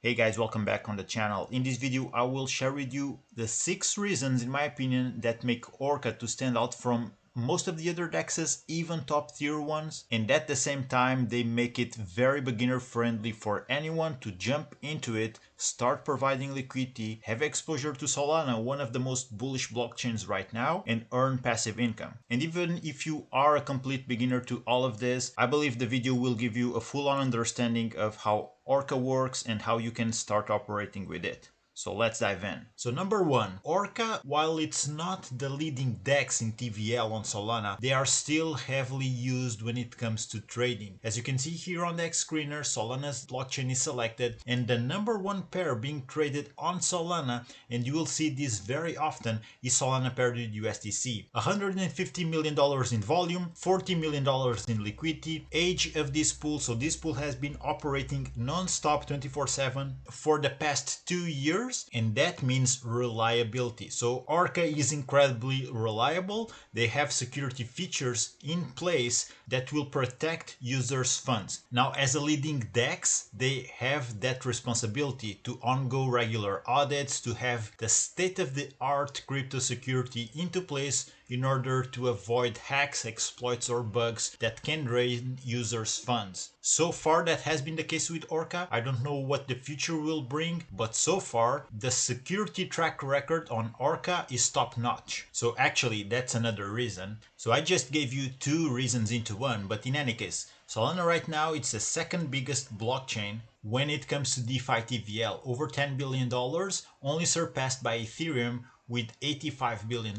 Hey guys, welcome back on the channel. In this video, I will share with you the 6 reasons, in my opinion, that make Orca to stand out from most of the other DEXes, even top tier ones, and at the same time they make it very beginner friendly for anyone to jump into it, start providing liquidity, have exposure to Solana, one of the most bullish blockchains right now, and earn passive income. And even if you are a complete beginner to all of this, I believe the video will give you a full-on understanding of how Orca works and how you can start operating with it. So let's dive in. So number one, Orca, while it's not the leading DEX in TVL on Solana, they are still heavily used when it comes to trading. As you can see here on the DEX screener, Solana's blockchain is selected and the number one pair being traded on Solana, and you will see this very often, is Solana paired with USDC. $150 million in volume, $40 million in liquidity, age of this pool, so this pool has been operating non-stop 24/7 for the past 2 years, and that means reliability. So Orca is incredibly reliable. They have security features in place that will protect users' funds. Now, as a leading DEX, they have that responsibility to undergo regular audits, to have the state-of-the-art crypto security into place in order to avoid hacks, exploits, or bugs that can drain users' funds. So far that has been the case with Orca. I don't know what the future will bring, but so far the security track record on Orca is top notch. So actually that's another reason. So I just gave you 2 reasons into one, but in any case, Solana right now it's the second biggest blockchain when it comes to DeFi TVL, over $10 billion, only surpassed by Ethereum with $85 billion.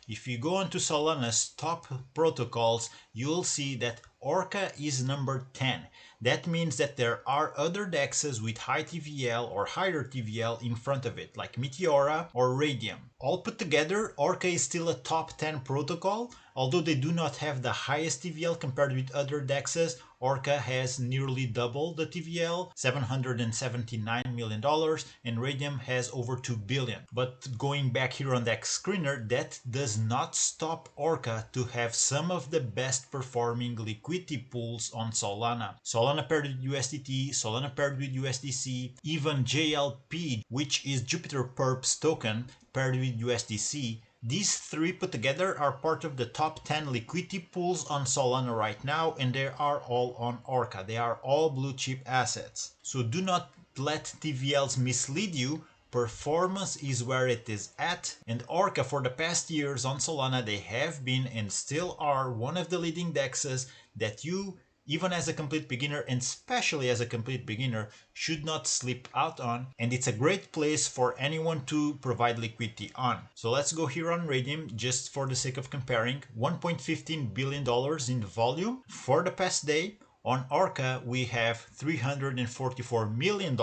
If you go onto Solana's top protocols, you'll see that Orca is number 10. That means that there are other DEXs with high TVL or higher TVL in front of it, like Meteora or Radium. All put together, Orca is still a top 10 protocol, although they do not have the highest TVL compared with other DEXs. Orca has nearly double the TVL, $779 million, and Radium has over $2 billion. But going back here on the DEX screener, that does not stop Orca to have some of the best performing liquidity pools on Solana. Solana paired with USDT, Solana paired with USDC, even JLP, which is Jupiter Perps token, paired with USDC. These 3 put together are part of the top 10 liquidity pools on Solana right now, and they are all on Orca. They are all blue chip assets. So do not let TVLs mislead you. Performance is where it is at, and Orca for the past years on Solana, they have been and still are one of the leading DEXs that you, even as a complete beginner, and especially as a complete beginner, should not slip out on, and it's a great place for anyone to provide liquidity on. So let's go here on Radium, just for the sake of comparing. $1.15 billion in volume for the past day. On Orca, we have $344 million,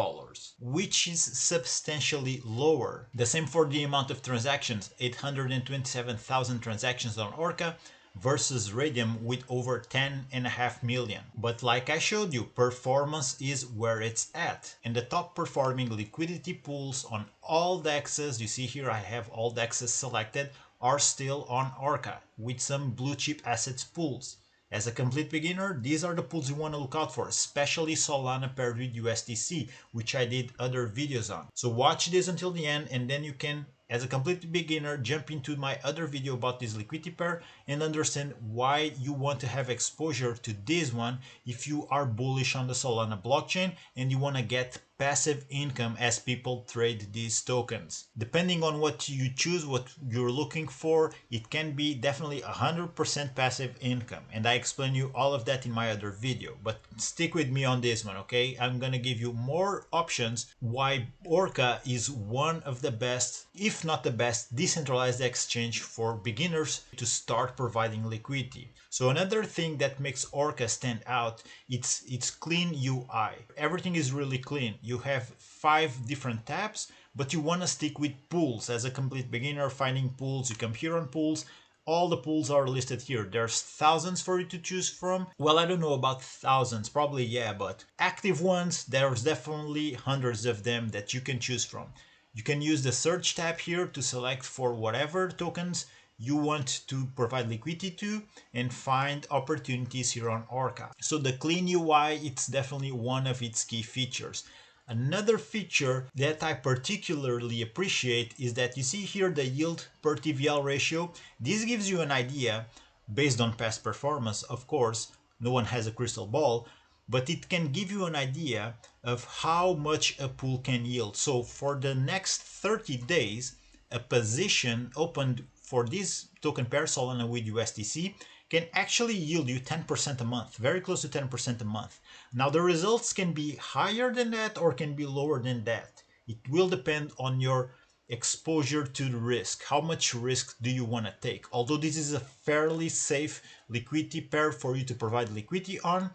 which is substantially lower. The same for the amount of transactions, 827,000 transactions on Orca versus Radium with over 10.5 million. But like I showed you, performance is where it's at. And the top performing liquidity pools on all DEXs, you see here I have all DEXs selected, are still on Orca with some blue chip assets pools. As a complete beginner, these are the pools you want to look out for, especially Solana paired with USDC, which I did other videos on. So watch this until the end, and then you can, as a complete beginner, jump into my other video about this liquidity pair and understand why you want to have exposure to this one if you are bullish on the Solana blockchain and you want to get passive income as people trade these tokens. Depending on what you choose, what you're looking for, it can be definitely 100% passive income, and I explain you all of that in my other video. But stick with me on this one, okay? I'm gonna give you more options why Orca is one of the best, if not the best, decentralized exchange for beginners to start providing liquidity. So another thing that makes Orca stand out, it's clean UI. Everything is really clean. You have 5 different tabs, but you want to stick with pools. As a complete beginner finding pools, you come here on pools. All the pools are listed here. There's thousands for you to choose from. Well, I don't know about thousands, probably yeah, but active ones, there's definitely hundreds of them that you can choose from. You can use the search tab here to select for whatever tokens you want to provide liquidity to and find opportunities here on Orca. So the clean UI, it's definitely one of its key features. Another feature that I particularly appreciate is that you see here the yield per TVL ratio. This gives you an idea based on past performance. Of course, no one has a crystal ball, but it can give you an idea of how much a pool can yield. So for the next 30 days, a position opened for this token pair Solana with USDC can actually yield you 10% a month, very close to 10% a month. Now the results can be higher than that or can be lower than that. It will depend on your exposure to the risk. How much risk do you want to take? Although this is a fairly safe liquidity pair for you to provide liquidity on,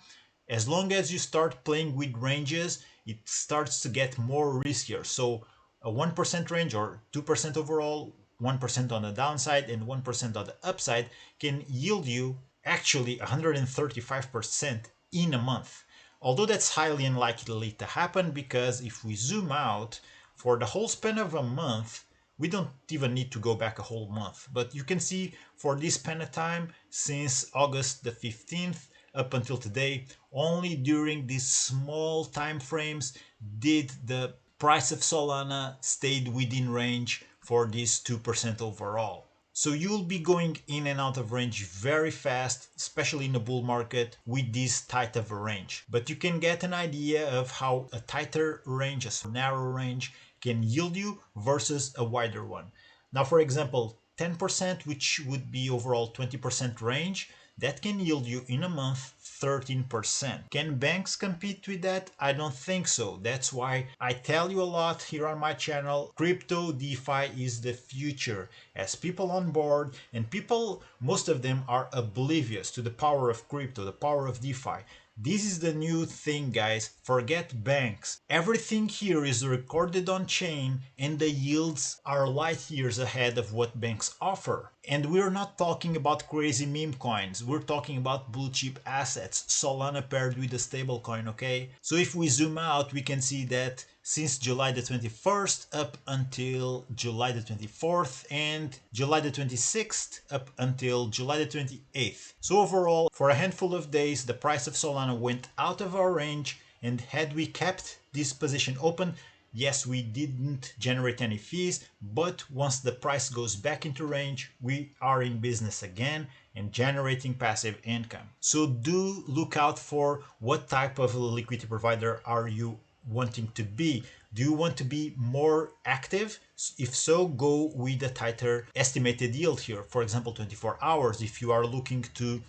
as long as you start playing with ranges, it starts to get more riskier. So a 1% range or 2% overall, 1% on the downside and 1% on the upside can yield you actually 135% in a month. Although that's highly unlikely to happen, because if we zoom out for the whole span of a month, we don't even need to go back a whole month. But you can see for this span of time, since August the 15th up until today, only during these small time frames did the price of Solana stayed within range for this 2% overall. So you'll be going in and out of range very fast, especially in the bull market with this tight of a range. But you can get an idea of how a tighter range, a narrow range, can yield you versus a wider one. Now, for example, 10%, which would be overall 20% range, that can yield you in a month 13%. Can banks compete with that? I don't think so. That's why I tell you a lot here on my channel, crypto DeFi is the future. As people on board, and people, most of them are oblivious to the power of crypto, the power of DeFi. This is the new thing, guys. Forget banks. Everything here is recorded on chain and the yields are light years ahead of what banks offer. And we're not talking about crazy meme coins. We're talking about blue chip assets, Solana paired with a stable coin, okay? So if we zoom out, we can see that since July the 21st up until July the 24th and July the 26th up until July the 28th. So overall, for a handful of days, the price of Solana went out of our range, and had we kept this position open, yes, we didn't generate any fees, but once the price goes back into range, we are in business again and generating passive income. So do look out for what type of liquidity provider are you wanting to be. Do you want to be more active? If so, go with a tighter estimated yield here. For example, 24 hours. If you are looking to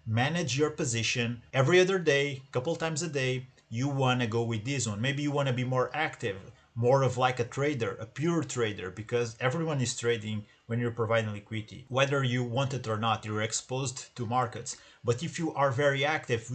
manage your position every other day, couple times a day, you want to go with this one. Maybe you want to be more active, more of like a trader, a pure trader, because everyone is trading when you're providing liquidity. Whether you want it or not, you're exposed to markets. But if you are very active,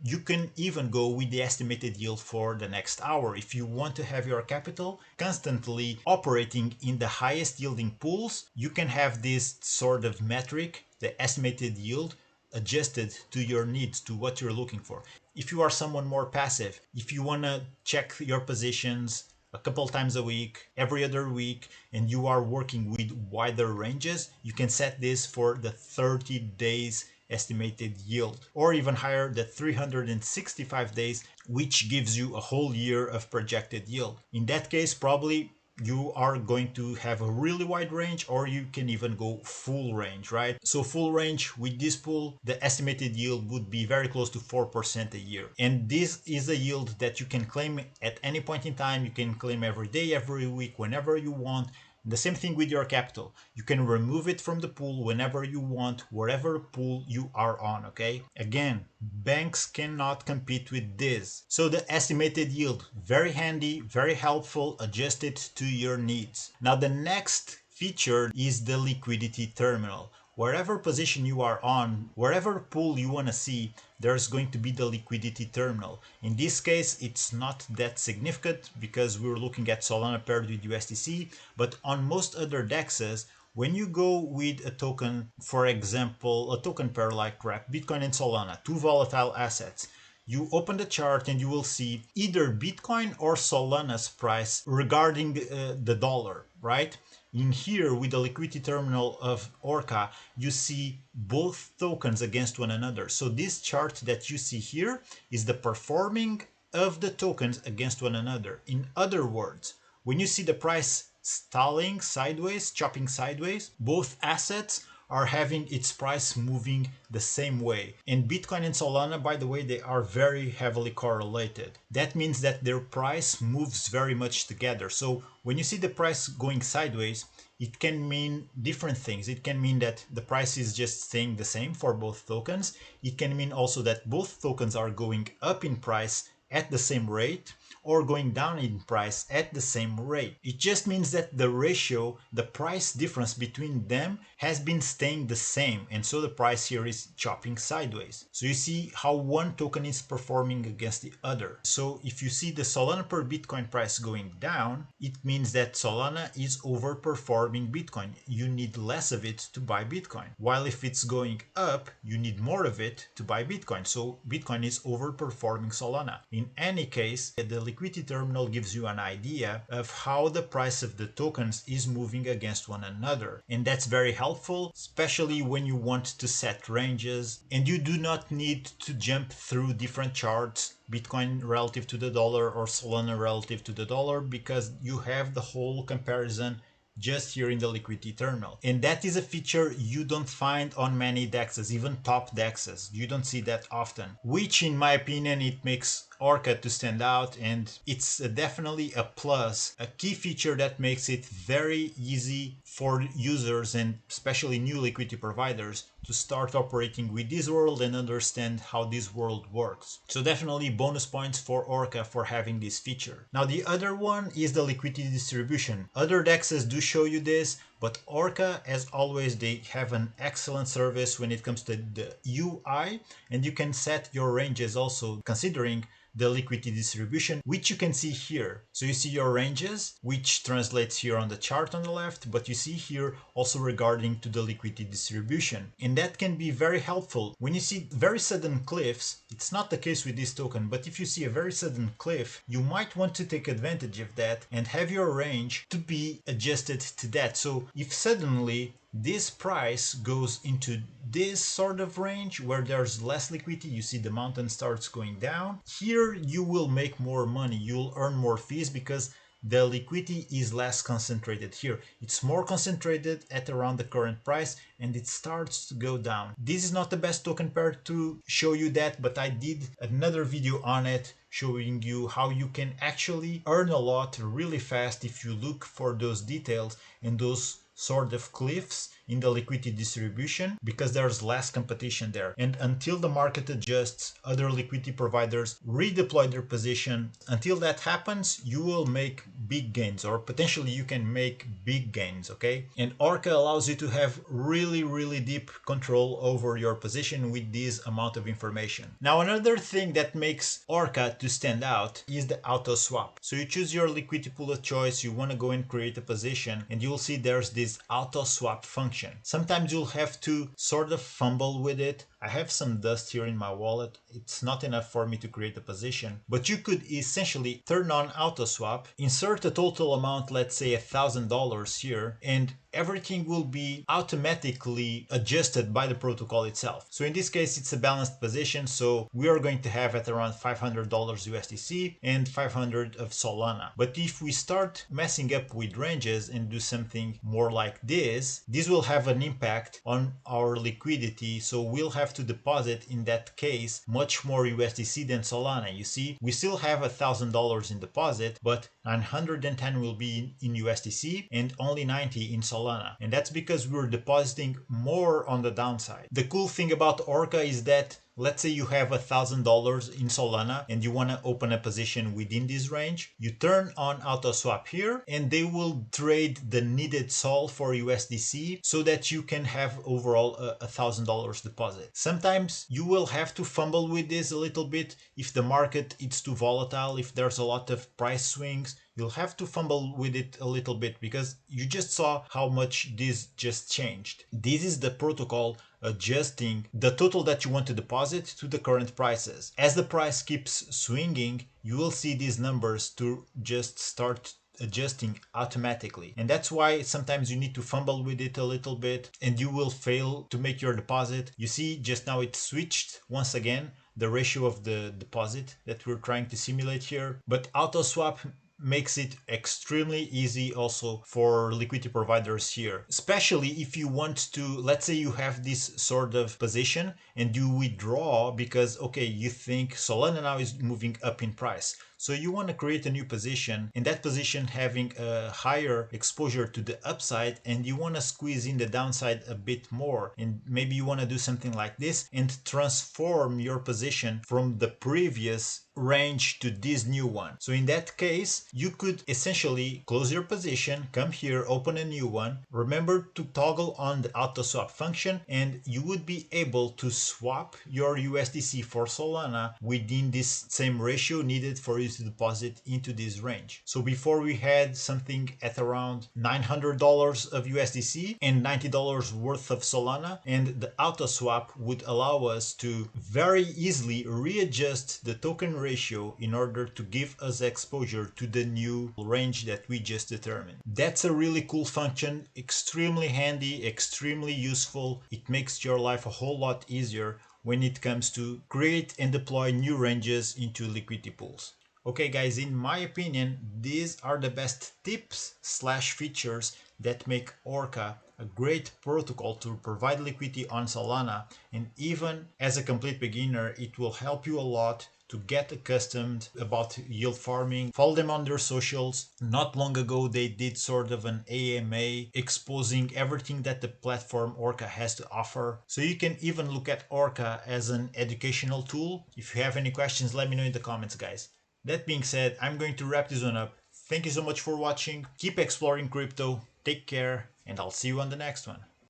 you can even go with the estimated yield for the next hour. If you want to have your capital constantly operating in the highest yielding pools, you can have this sort of metric, the estimated yield, adjusted to your needs, to what you're looking for. If you are someone more passive, if you want to check your positions a couple times a week, every other week, and you are working with wider ranges, you can set this for the 30 days estimated yield, or even higher, the 365 days, which gives you a whole year of projected yield. In that case, probably you are going to have a really wide range, or you can even go full range, right? So full range with this pool, the estimated yield would be very close to 4% a year. And this is a yield that you can claim at any point in time. You can claim every day, every week, whenever you want. The same thing with your capital. You can remove it from the pool whenever you want, wherever pool you are on, okay? Again, banks cannot compete with this. So the estimated yield, very handy, very helpful, adjusted to your needs. Now the next feature is the liquidity terminal. Wherever position you are on, wherever pool you want to see, there's going to be the liquidity terminal. In this case, it's not that significant because we're looking at Solana paired with USDC, but on most other DEXes, when you go with a token, for example, a token pair like Bitcoin and Solana, two volatile assets, you open the chart and you will see either Bitcoin or Solana's price regarding the dollar, right? In here, with the liquidity terminal of Orca, you see both tokens against one another. So this chart that you see here is the performing of the tokens against one another. In other words, when you see the price stalling sideways, chopping sideways, both assets are having its price moving the same way. And Bitcoin and Solana, by the way, they are very heavily correlated. That means that their price moves very much together. So when you see the price going sideways, it can mean different things. It can mean that the price is just staying the same for both tokens. It can mean also that both tokens are going up in price at the same rate, or going down in price at the same rate. It just means that the ratio, the price difference between them has been staying the same, and so the price here is chopping sideways. So you see how one token is performing against the other. So if you see the Solana per Bitcoin price going down, it means that Solana is overperforming Bitcoin. You need less of it to buy Bitcoin. While if it's going up, you need more of it to buy Bitcoin. So Bitcoin is overperforming Solana. In any case, the Liquidity Terminal gives you an idea of how the price of the tokens is moving against one another. And that's very helpful, especially when you want to set ranges and you do not need to jump through different charts, Bitcoin relative to the dollar or Solana relative to the dollar, because you have the whole comparison just here in the Liquidity Terminal. And that is a feature you don't find on many DEXes, even top DEXes. You don't see that often, which in my opinion, it makes Orca to stand out, and it's definitely a plus, a key feature that makes it very easy for users and especially new liquidity providers to start operating with this world and understand how this world works. So definitely bonus points for Orca for having this feature. Now the other one is the liquidity distribution. Other DEXes do show you this, but Orca, as always, they have an excellent service when it comes to the UI, and you can set your ranges also considering the liquidity distribution, which you can see here. So you see your ranges, which translates here on the chart on the left, but you see here also regarding to the liquidity distribution. And that can be very helpful. When you see very sudden cliffs, it's not the case with this token, but if you see a very sudden cliff, you might want to take advantage of that and have your range to be adjusted to that. So if suddenly this price goes into this sort of range where there's less liquidity, you see the mountain starts going down, here you will make more money, you'll earn more fees because the liquidity is less concentrated here. It's more concentrated at around the current price and it starts to go down. This is not the best token pair to show you that, but I did another video on it showing you how you can actually earn a lot really fast if you look for those details and those sort of cliffs in the liquidity distribution, because there's less competition there. And until the market adjusts, other liquidity providers redeploy their position. Until that happens, you will make big gains, or potentially you can make big gains, okay? And Orca allows you to have really deep control over your position with this amount of information. Now, another thing that makes Orca to stand out is the auto swap. So you choose your liquidity pool of choice, you want to go and create a position, and you will see there's this auto swap function. Sometimes you'll have to sort of fumble with it. I have some dust here in my wallet. It's not enough for me to create a position, but you could essentially turn on auto swap, insert a total amount, let's say $1,000 here, and everything will be automatically adjusted by the protocol itself. So in this case, it's a balanced position. So we are going to have at around $500 USDC and 500 of Solana. But if we start messing up with ranges and do something more like this will have an impact on our liquidity. So we'll have to deposit in that case much more USDC than Solana. You see, we still have $1,000 in deposit, but 910 will be in USDC and only 90 in Solana. And that's because we're depositing more on the downside. The cool thing about Orca is that let's say you have $1,000 in Solana and you want to open a position within this range. You turn on auto swap here and they will trade the needed SOL for USDC so that you can have overall $1,000 deposit. Sometimes you will have to fumble with this a little bit if the market is too volatile, if there's a lot of price swings. You'll have to fumble with it a little bit because you just saw how much this just changed. This is the protocol adjusting the total that you want to deposit to the current prices. As the price keeps swinging, you will see these numbers to just start adjusting automatically. And that's why sometimes you need to fumble with it a little bit and you will fail to make your deposit. You see, just now it switched once again. the ratio of the deposit that we're trying to simulate here. But AutoSwap makes it extremely easy also for liquidity providers here, especially if you want to, let's say you have this sort of position and you withdraw because, okay, you think Solana now is moving up in price. So you want to create a new position, and that position having a higher exposure to the upside, and you want to squeeze in the downside a bit more. And maybe you want to do something like this and transform your position from the previous range to this new one. So in that case, you could essentially close your position, come here, open a new one. Remember to toggle on the auto swap function, and you would be able to swap your USDC for Solana within this same ratio needed for you to deposit into this range. So before we had something at around $900 of USDC and $90 worth of Solana, and the auto swap would allow us to very easily readjust the token ratio in order to give us exposure to the new range that we just determined. That's a really cool function, extremely handy, extremely useful. It makes your life a whole lot easier when it comes to create and deploy new ranges into liquidity pools. Okay guys, in my opinion, these are the best tips / features that make Orca a great protocol to provide liquidity on Solana, and even as a complete beginner, it will help you a lot to get accustomed about yield farming. Follow them on their socials. Not long ago they did sort of an AMA exposing everything that the platform Orca has to offer. So you can even look at Orca as an educational tool. If you have any questions, let me know in the comments, guys. That being said, I'm going to wrap this one up. Thank you so much for watching. Keep exploring crypto. Take care, and I'll see you on the next one.